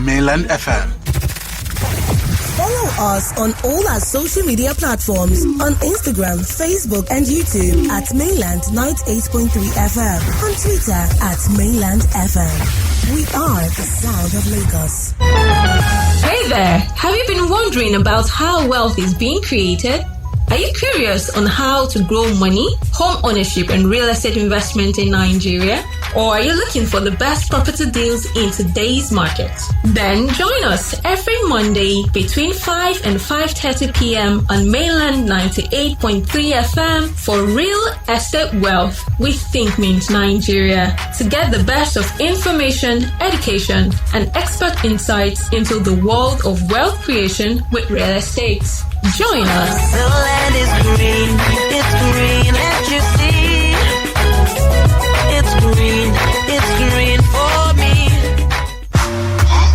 Mainland FM. Follow us on all our social media platforms on Instagram, Facebook, and YouTube at Mainland 98.3 FM. On Twitter at Mainland FM. We are the sound of Lagos. Hey there! Have you been wondering about how wealth is being created? Are you curious on how to grow money, home ownership, and real estate investment in Nigeria? Or are you looking for the best property deals in today's market? Then join us every Monday between 5 and 5:30 p.m. on Mainland 98.3 FM for Real Estate Wealth with Thinkmint Nigeria to get the best of information, education, and expert insights into the world of wealth creation with real estate. Join us. The land is green, it's green, and you see, it's green for me.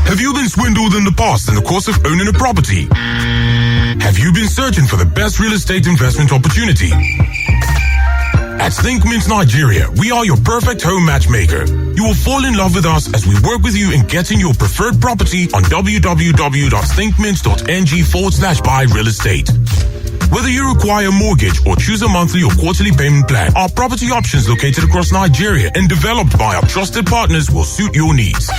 Have you been swindled in the past in the course of owning a property? Have you been searching for the best real estate investment opportunity? At Thinkmint Nigeria, we are your perfect home matchmaker. You will fall in love with us as we work with you in getting your preferred property on www.thinkmint.ng/buy real estate. Whether you require a mortgage or choose a monthly or quarterly payment plan, our property options located across Nigeria and developed by our trusted partners will suit your needs.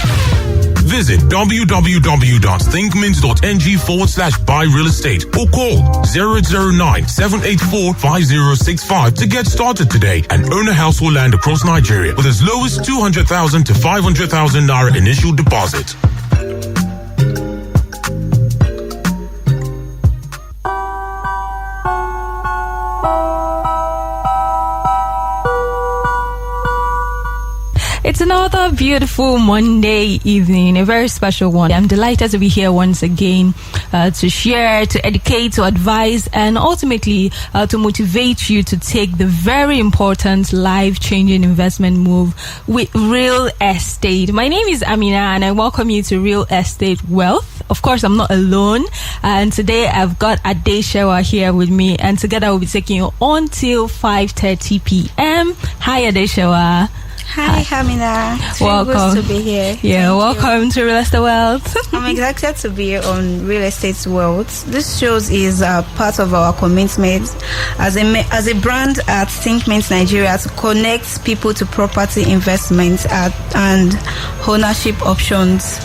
Visit www.thinkmint.ng/buy real estate or call 0809-784-5065 to get started today and own a house or land across Nigeria with as low as 200,000 to 500,000 naira initial deposit. It's another beautiful Monday evening, a very special one. I'm delighted to be here once again to share, to educate, to advise, and ultimately to motivate you to take the very important life-changing investment move with real estate. My name is Amina and I welcome you to Real Estate Wealth. Of course, I'm not alone, and today I've got Adeshewa here with me, and together we'll be taking you until 5:30 p.m. Hi, Adeshewa. Hi, Hamina. Welcome. Good to be here. Yeah, welcome to Real Estate Wealth. I'm excited to be on Real Estate Wealth. This show is part of our commitment as a brand at Thinkmint Nigeria to connect people to property investment and ownership options.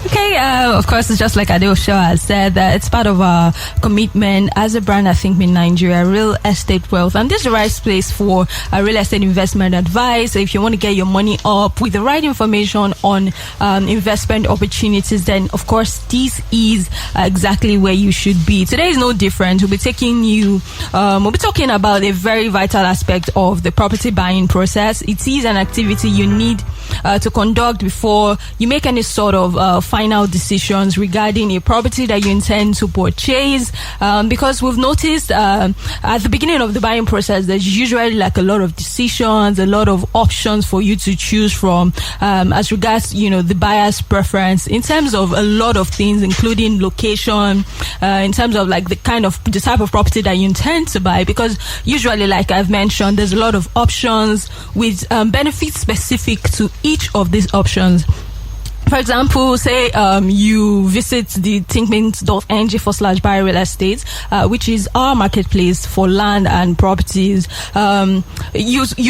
Okay, of course, it's just like Adeshewa has said, that it's part of our commitment as a brand, I think, in Nigeria, Real Estate Wealth. And this is the right place for real estate investment advice. So if you want to get your money up with the right information on investment opportunities, then, of course, this is exactly where you should be. Today is no different. We'll be talking about a very vital aspect of the property buying process. It is an activity you need to conduct before you make any sort of final decisions regarding a property that you intend to purchase, because we've noticed at the beginning of the buying process there's usually like a lot of decisions, a lot of options for you to choose from as regards the buyer's preference in terms of a lot of things, including location, in terms of like the type of property that you intend to buy, because usually, like I've mentioned, there's a lot of options with benefits specific to each of these options. For example, say you visit the thinkmint.ng/buy real estate, which is our marketplace for land and properties. You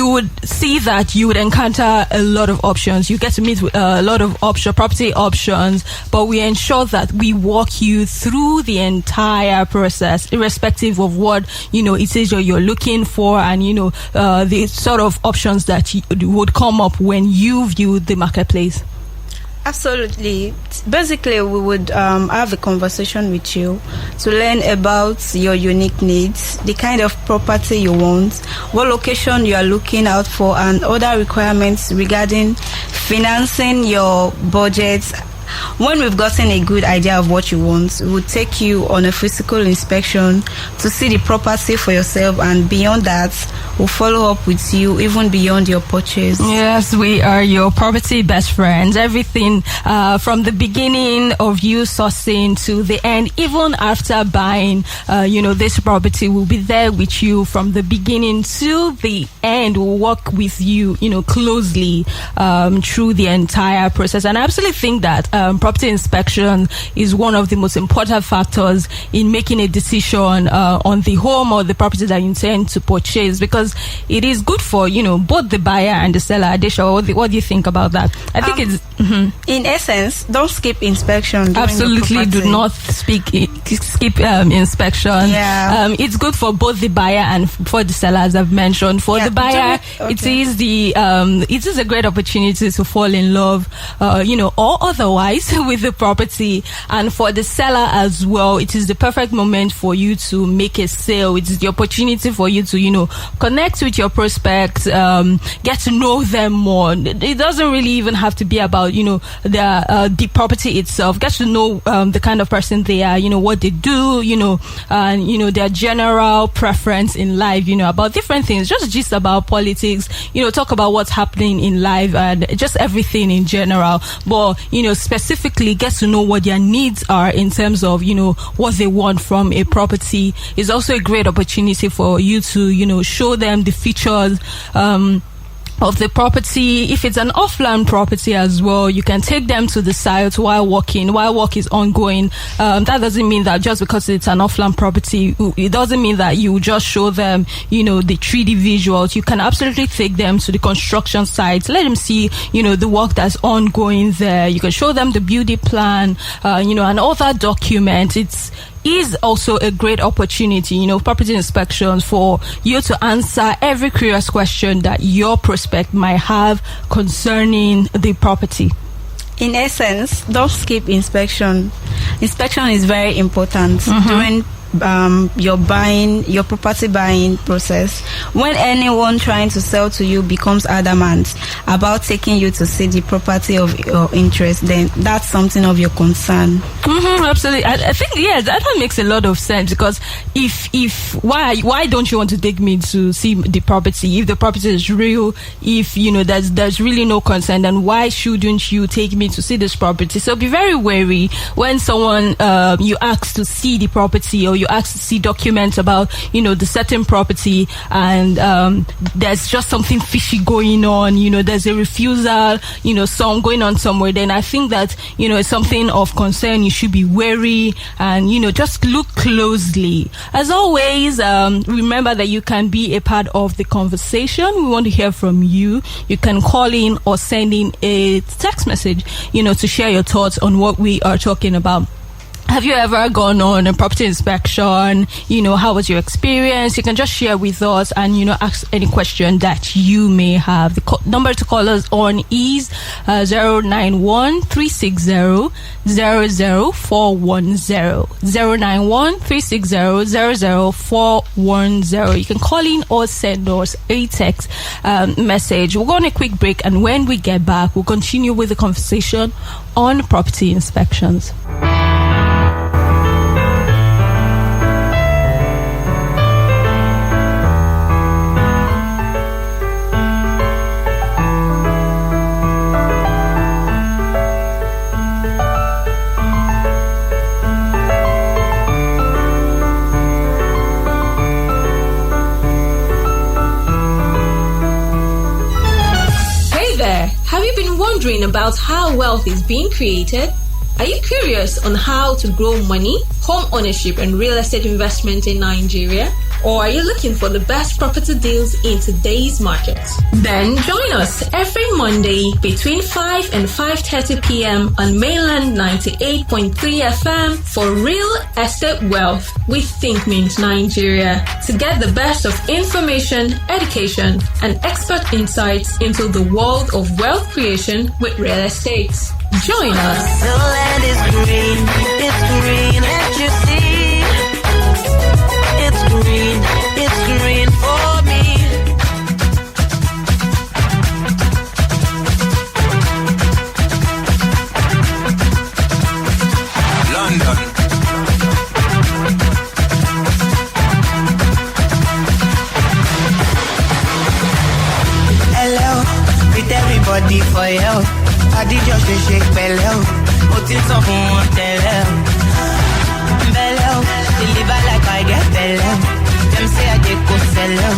would see that you would encounter a lot of options. You get to meet with a lot of property options, but we ensure that we walk you through the entire process, irrespective of what it is you're looking for, and the sort of options that would come up when you view the marketplace. Absolutely. Basically, we would have a conversation with you to learn about your unique needs, the kind of property you want, what location you are looking out for, and other requirements regarding financing your budget. When we've gotten a good idea of what you want, we'll take you on a physical inspection to see the property for yourself, and beyond that, We'll follow up with you even beyond your purchase. Yes, we are your property best friends. Everything from the beginning of you sourcing to the end, even after buying, this property, will be there with you from the beginning to the end. We'll work with you, closely through the entire process. And I absolutely think that property inspection is one of the most important factors in making a decision on the home or the property that you intend to purchase, because it is good for both the buyer and the seller. Adesha, what do you think about that? I think it's in essence, don't skip inspection. Absolutely, do not skip inspection. Yeah. It's good for both the buyer and for the seller, as I've mentioned. For the buyer, it is a great opportunity to fall in love, or otherwise with the property. And for the seller as well, it is the perfect moment for you to make a sale. It is the opportunity for you to, connect with your prospects, get to know them more. It doesn't really even have to be about, the property itself. Get to know the kind of person they are, what they do, and, their general preference in life, about different things, just about politics, talk about what's happening in life and just everything in general. But, specifically get to know what their needs are in terms of, what they want from a property. Is also a great opportunity for you to, show them the features, of the property. If it's an off-land property as well, you can take them to the site while work is ongoing. That doesn't mean that just because it's an off-land property, it doesn't mean that you just show them, the 3D visuals. You can absolutely take them to the construction site, let them see, the work that's ongoing there. You can show them the beauty plan, and all that document. Is also a great opportunity, property inspections, for you to answer every curious question that your prospect might have concerning the property. In essence, don't skip inspection. Inspection is very important during your property buying process. When anyone trying to sell to you becomes adamant about taking you to see the property of your interest, then that's something of your concern. Absolutely. I think that makes a lot of sense, because if why don't you want to take me to see the property if the property is real? If there's really no concern, then why shouldn't you take me to see this property? So be very wary when someone you ask to see the property, or you ask to see documents about the certain property, and there's just something fishy going on, there's a refusal, some going on somewhere, then I think that it's something of concern. You should be wary and just look closely. As always, remember that you can be a part of the conversation. We want to hear from you. You can call in or send in a text message to share your thoughts on what we are talking about. Have you ever gone on a property inspection? How was your experience? You can just share with us and, ask any question that you may have. The number to call us on is 091-360-00410. 091-360-00410. You can call in or send us a text message. We'll go on a quick break, and when we get back, we'll continue with the conversation on property inspections. Wondering about how wealth is being created? Are you curious on how to grow money, home ownership, and real estate investment in Nigeria? Or are you looking for the best property deals in today's market? Then join us every Monday between 5 and 5:30 p.m. on Mainland 98.3 FM for Real Estate Wealth with Thinkmint Nigeria, to get the best of information, education, and expert insights into the world of wealth creation with real estate. Join us. The land is green, it's green, and you see, it's green for me. London. ready for you. I did just shake belly. Put it up on tell belly. Deliver like I get belly. Them say I did go sell them.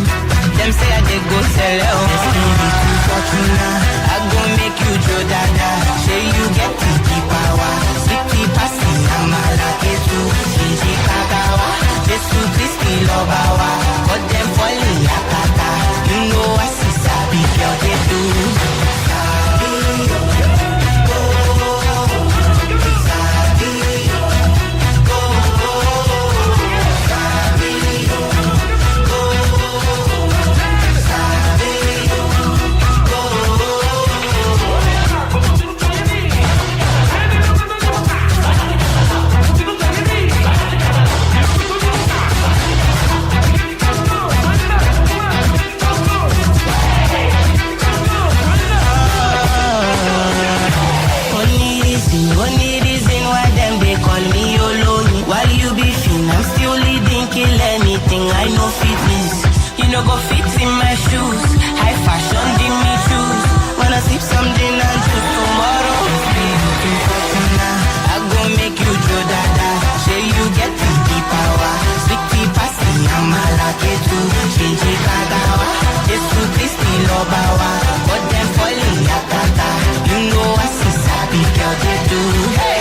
Them say I did go sell them. Destiny to Fortuna. I go make you Joe Dada. Say you get the power. Sticky passy. I'm a lucky too. Gigi Kagawa. Just to Christy Lobawa. But them falling yakata. You know I see Sabi girl they do. I know fitness, you know go fit in my shoes. High fashion, give me shoes. Wanna sip something and choose tomorrow. I go make you Joe Dada. Say you get the power. Sticky passy, I'm a lucky too. Gigi Kagawa. Just to Christy Lobawa. But them falling yakata. You know I see Sabi girl they do. Hey.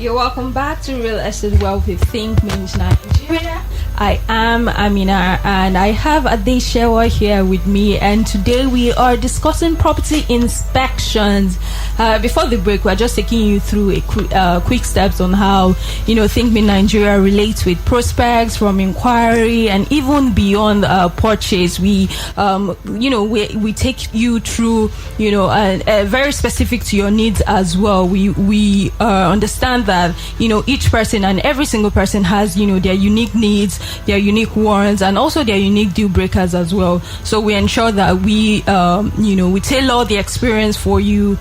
Welcome back to Real Estate Wealth with Thinkmint Nigeria. I am Amina and I have Adeshewa here with me, and today we are discussing property inspections. Before the break, we're just taking you through a quick steps on how Thinkmint Nigeria relates with prospects from inquiry and even beyond purchase. We take you through very specific to your needs as well. We understand that each person and every single person has their unique needs, their unique wants, and also their unique deal breakers as well. So we ensure that we tailor the experience for you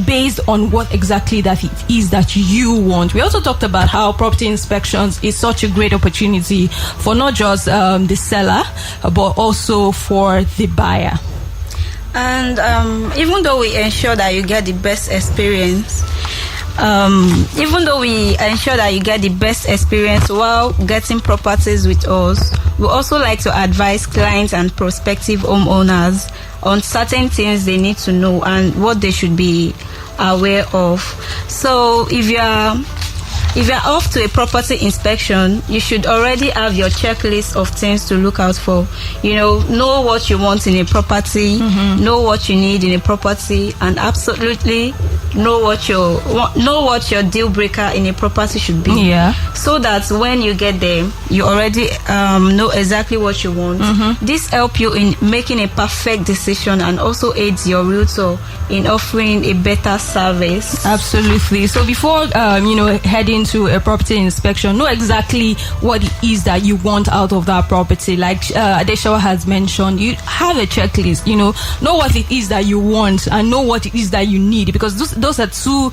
based on what exactly that it is that you want. We also talked about how property inspections is such a great opportunity for not just the seller but also for the buyer. And even though we ensure that you get the best experience, while getting properties with us, we also like to advise clients and prospective homeowners on certain things they need to know and what they should be aware of. So if you're off to a property inspection, you should already have your checklist of things to look out for. Know what you want in a property, know what you need in a property, and absolutely know what your deal breaker in a property should be. Yeah. So that when you get there, you already know exactly what you want. This helps you in making a perfect decision and also aids your realtor in offering a better service. Absolutely. So before heading to a property inspection, know exactly what it is that you want out of that property. Like Adeshawa has mentioned, you have a checklist. Know what it is that you want and know what it is that you need, because those are two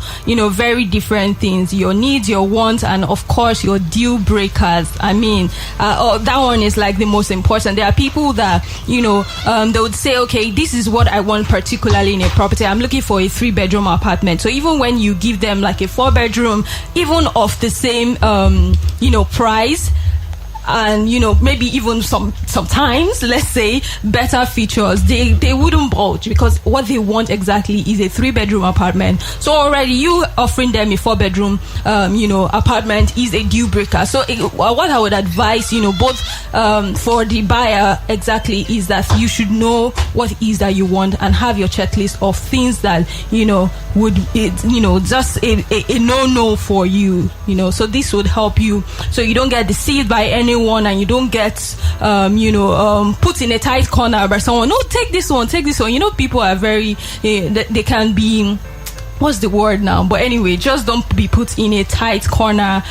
very different things: your needs, your wants, and of course your deal breakers. I mean, that one is like the most important. There are people that they would say, okay, this is what I want particularly in a property. I'm looking for a 3-bedroom apartment. So even when you give them like a 4-bedroom, even of the same price, and maybe even sometimes, let's say, better features, they wouldn't budge, because what they want exactly is a 3-bedroom apartment. So already you offering them a 4-bedroom apartment is a deal breaker. So what I would advise both for the buyer exactly is that you should know what it is that you want and have your checklist of things that would just a no for you. So this would help you, so you don't get deceived by anyone, and you don't get put in a tight corner by someone. No, take this one. People are very they can be, what's the word now? But anyway, just don't be put in a tight corner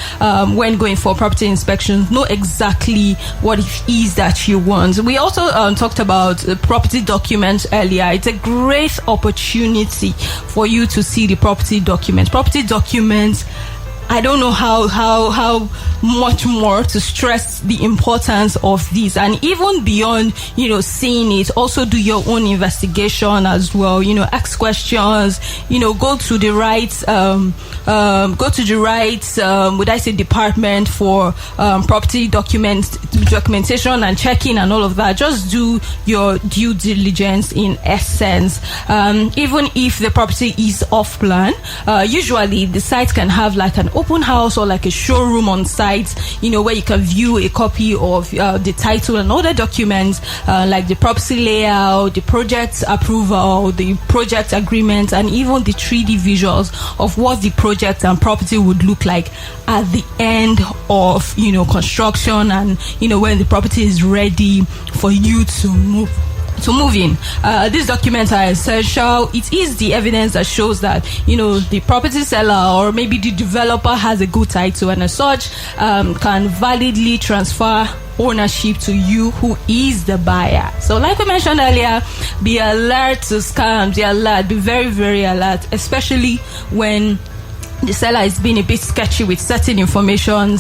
when going for property inspection. Know exactly what it is that you want. We also talked about property documents earlier. It's a great opportunity for you to see the property documents. Property documents, I don't know how much more to stress the importance of this. And even beyond, seeing it, also do your own investigation as well. Ask questions, go to the right, would I say, department for property documentation and checking and all of that. Just do your due diligence in essence. Even if the property is off plan, usually the site can have like an open house or like a showroom on site, where you can view a copy of the title and other documents, like the property layout, the project approval, the project agreement, and even the 3D visuals of what the project and property would look like at the end of construction, and when the property is ready for you to move in. These documents are essential. It is the evidence that shows that the property seller or maybe the developer has a good title, and as such can validly transfer ownership to you, who is the buyer. So like we mentioned earlier, be alert to scams. Be very, very alert, especially when the seller is being a bit sketchy with certain information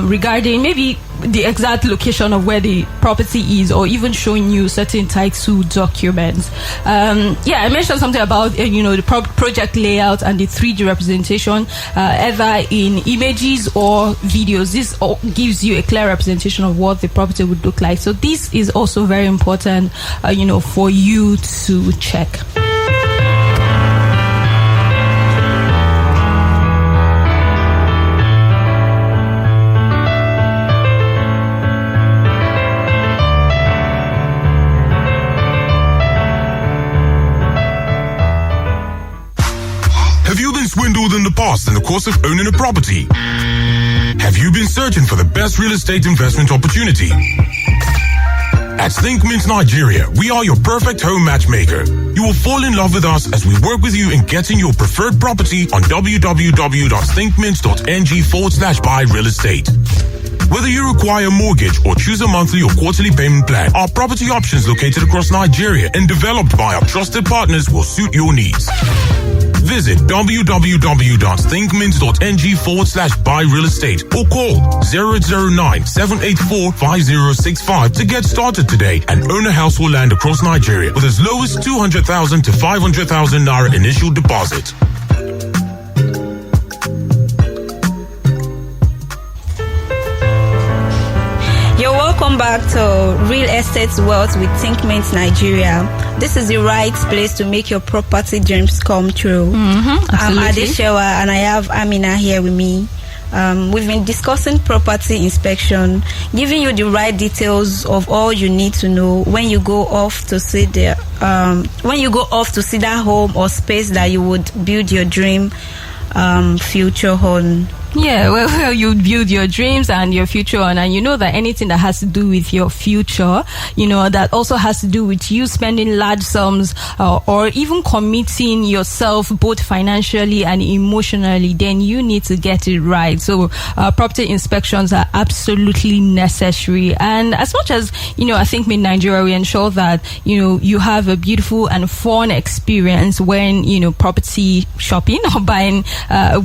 regarding maybe the exact location of where the property is, or even showing you certain title documents. I mentioned something about the project layout and the 3D representation, either in images or videos. This gives you a clear representation of what the property would look like. So this is also very important for you to check. Have you been swindled in the past in the course of owning a property? Have you been searching for the best real estate investment opportunity? At Thinkmint Nigeria, we are your perfect home matchmaker. You will fall in love with us as we work with you in getting your preferred property on www.thinkmint.ng/buy real estate. Whether you require a mortgage or choose a monthly or quarterly payment plan, our property options located across Nigeria and developed by our trusted partners will suit your needs. Visit www.thinkmint.ng/buy real estate or call 009-784-5065 to get started today and own a house or land across Nigeria with as low as 200,000 to 500,000 naira initial deposit. Welcome back to Real Estate Wealth with Thinkmint Nigeria. This is the right place to make your property dreams come true. I'm Adeshewa and I have Amina here with me. We've been discussing property inspection, giving you the right details of all you need to know when you go off to see that home or space that you would build your dream future home. Yeah, well, you build your dreams and your future on, and you know that anything that has to do with your future, that also has to do with you spending large sums or even committing yourself both financially and emotionally, then you need to get it right. So property inspections are absolutely necessary. And as much as, I think in Nigeria, we ensure that, you have a beautiful and fun experience when, property shopping or buying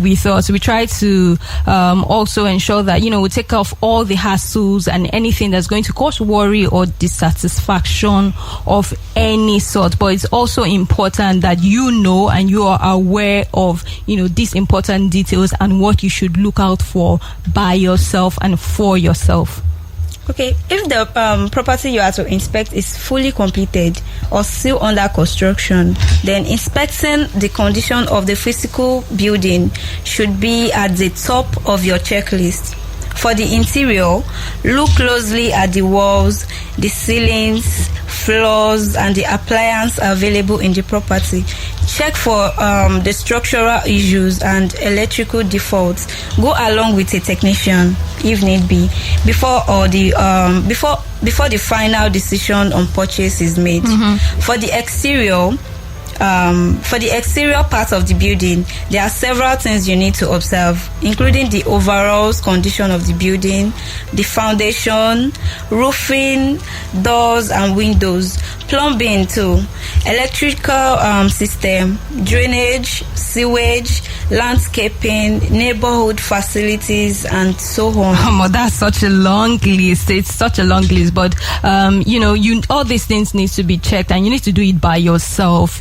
with us. We try to also ensure that we take off all the hassles and anything that's going to cause worry or dissatisfaction of any sort. But it's also important that and you are aware of these important details and what you should look out for by yourself and for yourself. Okay, if the property you are to inspect is fully completed or still under construction, then inspecting the condition of the physical building should be at the top of your checklist. For the interior, look closely at the walls, the ceilings, floors, and the appliances available in the property. Check for the structural issues and electrical defaults. Go along with a technician if need be before the final decision on purchase is made. For the exterior part of the building, there are several things you need to observe, including the overall condition of the building, the foundation, roofing, doors and windows, plumbing too, electrical system, drainage, sewage, landscaping, neighborhood facilities, and so on. That's such a long list. It's such a long list, but all these things need to be checked, and you need to do it by yourself.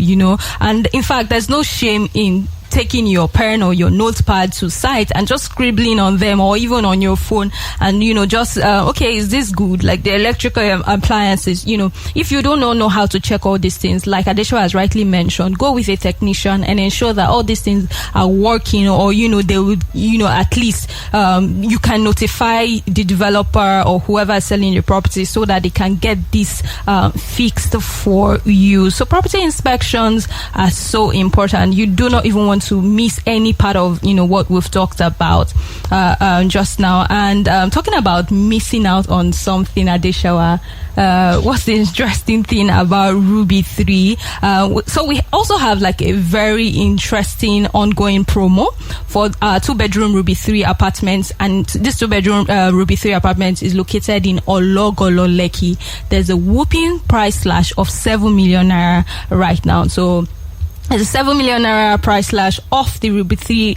And in fact, there's no shame in taking your pen or your notepad to site and just scribbling on them, or even on your phone, and okay, is this good? Like the electrical appliances, if you don't know how to check all these things, like Adesha has rightly mentioned, go with a technician and ensure that all these things are working, or they would at least you can notify the developer or whoever is selling your property so that they can get this fixed for you. So property inspections are so important. You do not even want to miss any part of what we've talked about just now. And talking about missing out on something, Adeshawa, what's the interesting thing about Ruby 3? So we also have like a very interesting ongoing promo for 2-bedroom Ruby 3 apartments, and this 2-bedroom Ruby 3 apartment is located in Ologolo, Lekki. There's a whooping price slash of 7 million naira right now. So it's a 7 million naira price slash off the Ruby 3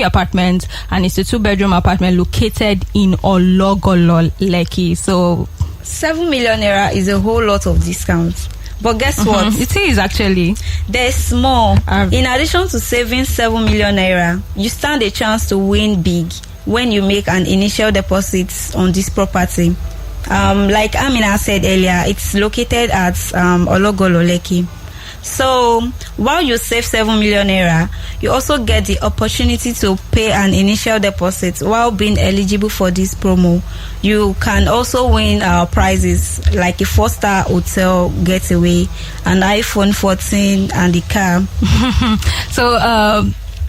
apartment, and it's a 2-bedroom apartment located in Ologolo, Lekki. So 7 million naira is a whole lot of discounts. But guess what? It is actually. There's more. In addition to saving 7 million naira, you stand a chance to win big when you make an initial deposit on this property. Like Amina said earlier, it's located at Ologolo, Lekki. So while you save 7 million naira, you also get the opportunity to pay an initial deposit while being eligible for this promo. You can also win prizes like a 4-star hotel getaway, an iPhone 14, and a car. So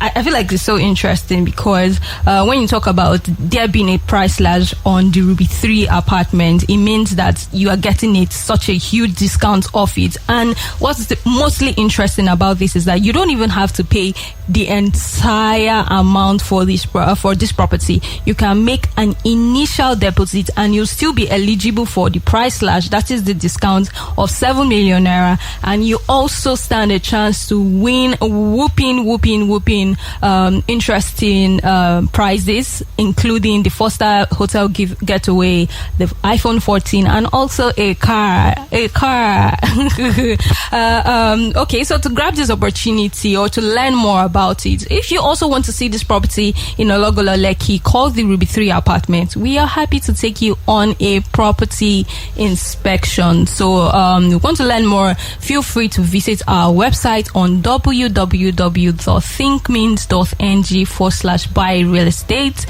I feel like it's so interesting because when you talk about there being a price slash on the Ruby 3 apartment, it means that you are getting it such a huge discount off it. And what's mostly interesting about this is that you don't even have to pay the entire amount for this property. You can make an initial deposit and you'll still be eligible for the price slash, that is the discount of 7 million naira, and you also stand a chance to win whooping interesting prizes, including the 4-star hotel getaway, the iPhone 14, and also a car. Okay, so to grab this opportunity or to learn more about it, if you also want to see this property in Ologolo, Lekki, call the Ruby 3 apartment. We are happy to take you on a property inspection. So you want to learn more, feel free to visit our website on www.thinkmint.ng/buy real estate.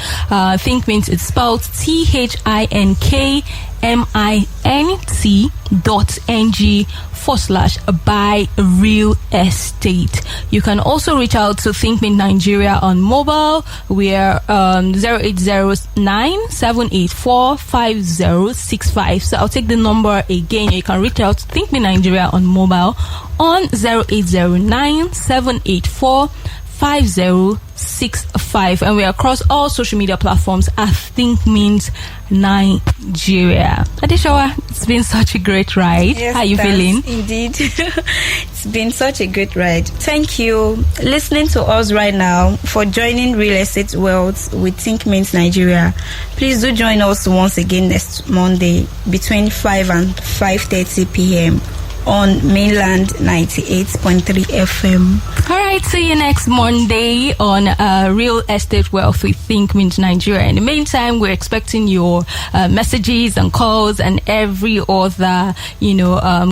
Thinkmint is spelled ThinkMint.ng/buy real estate. You can also reach out to Thinkmint Nigeria on mobile. We are 0809-784-5065. So I'll take the number again. You can reach out to Thinkmint Nigeria on mobile on 0809-784-5065, and we're across all social media platforms at Thinkmint Nigeria. Adeshawa, it's been such a great ride. Yes, how are you feeling? Indeed. It's been such a great ride. Thank you listening to us right now for joining Real Estate World with Thinkmint Nigeria. Please do join us once again next Monday between 5 and 5:30 p.m. on Mainland 98.3 FM. All right, see you next Monday on Real Estate Wealth with Thinkmint Nigeria. In the meantime, we're expecting your messages and calls and every other,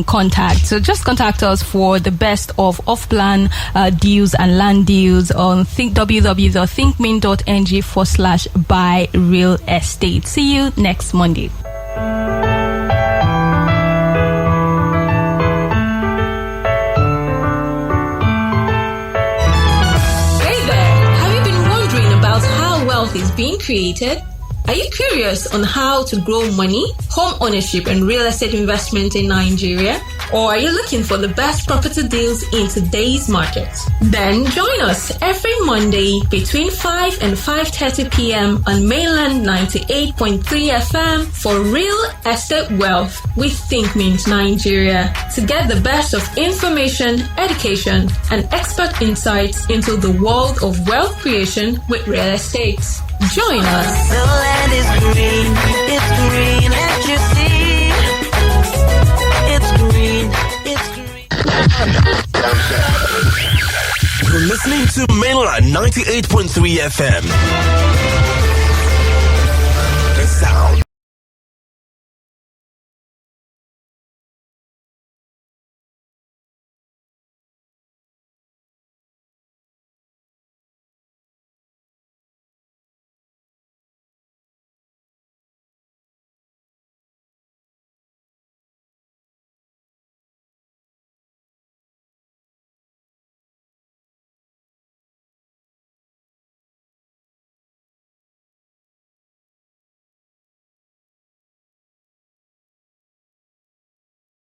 contact. So just contact us for the best of off-plan deals and land deals on www.thinkmint.ng/buy real estate. See you next Monday. Is being created? Are you curious on how to grow money, home ownership, and real estate investment in Nigeria? Or are you looking for the best property deals in today's market? Then join us every Monday between 5 and 5:30 p.m. on Mainland 98.3 FM for Real Estate Wealth with Thinkmint Nigeria to get the best of information, education, and expert insights into the world of wealth creation with real estate. Join us. The land is green, it's green as you see. It's green, it's green. You're listening to Mainland 98.3 FM.